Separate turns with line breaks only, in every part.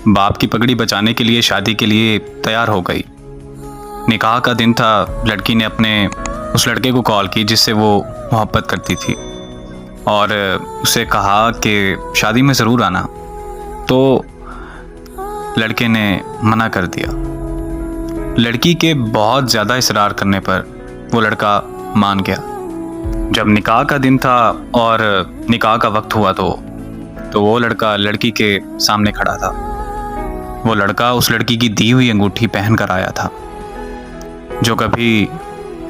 बाप की पगड़ी बचाने के लिए शादी के लिए तैयार हो गई। निकाह का दिन था। लड़की ने अपने उस लड़के को कॉल की जिससे वो मोहब्बत करती थी और उसे कहा कि शादी में ज़रूर आना। तो लड़के ने मना कर दिया। लड़की के बहुत ज़्यादा इसरार करने पर वो लड़का मान गया। जब निकाह का दिन था और निकाह का वक्त हुआ तो वो लड़का लड़की के सामने खड़ा था। वो लड़का उस लड़की की दी हुई अंगूठी पहन कर आया था जो कभी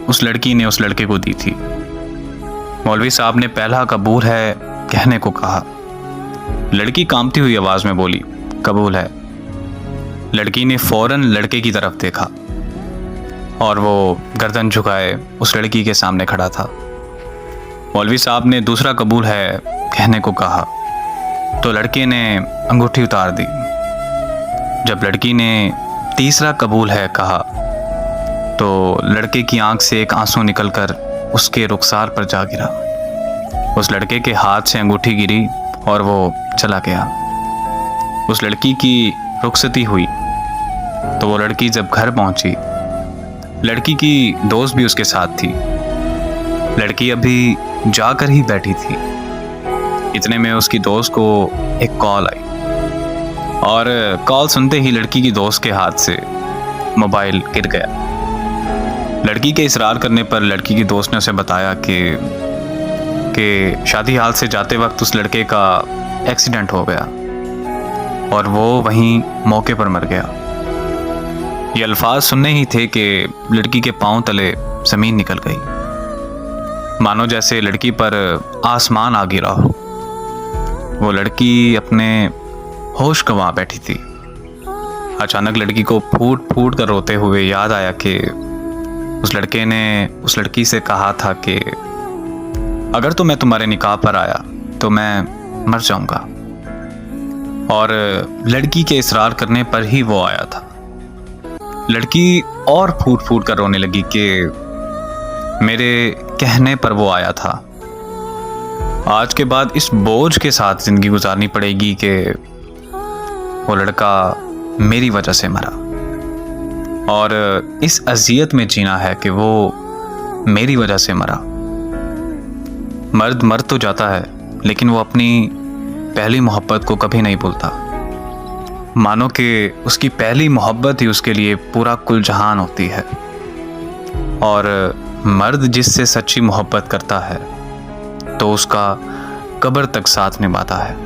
उस लड़की ने उस लड़के को दी थी। मौलवी साहब ने पहला कबूल है कहने को कहा। लड़की कांपती हुई आवाज़ में बोली, कबूल है। लड़की ने फौरन लड़के की तरफ देखा और वो गर्दन झुकाए उस लड़की के सामने खड़ा था। मौलवी साहब ने दूसरा कबूल है कहने को कहा तो लड़के ने अंगूठी उतार दी। जब लड़की ने तीसरा कबूल है कहा तो लड़के की आंख से एक आंसू निकलकर उसके रुखसार पर जा गिरा। उस लड़के के हाथ से अंगूठी गिरी और वो चला गया। उस लड़की की रुखसती हुई तो वो लड़की जब घर पहुंची, लड़की की दोस्त भी उसके साथ थी। लड़की अभी जाकर ही बैठी थी। इतने में उसकी दोस्त को एक कॉल आई और कॉल सुनते ही लड़की की दोस्त के हाथ से मोबाइल गिर गया। लड़की के इसरार करने पर लड़की की दोस्त ने उसे बताया कि शादी हाल से जाते वक्त उस लड़के का एक्सीडेंट हो गया और वो वहीं मौके पर मर गया। ये अल्फाज सुनने ही थे कि लड़की के पांव तले ज़मीन निकल गई, मानो जैसे लड़की पर आसमान आ गिरा हो। वो लड़की अपने होश गंवा बैठी थी। अचानक लड़की को फूट फूट कर रोते हुए याद आया कि उस लड़के ने उस लड़की से कहा था कि अगर तो मैं तुम्हारे निकाह पर आया तो मैं मर जाऊंगा। और लड़की के इसरार करने पर ही वो आया था। लड़की और फूट फूट कर रोने लगी कि मेरे कहने पर वो आया था। आज के बाद इस बोझ के साथ ज़िंदगी गुजारनी पड़ेगी कि वो लड़का मेरी वजह से मरा और इस अज़ियत में जीना है कि वो मेरी वजह से मरा। मर्द मर तो जाता है लेकिन वो अपनी पहली मोहब्बत को कभी नहीं भूलता। मानो कि उसकी पहली मोहब्बत ही उसके लिए पूरा कुल जहान होती है। और मर्द जिससे सच्ची मोहब्बत करता है तो उसका कब्र तक साथ निभाता है।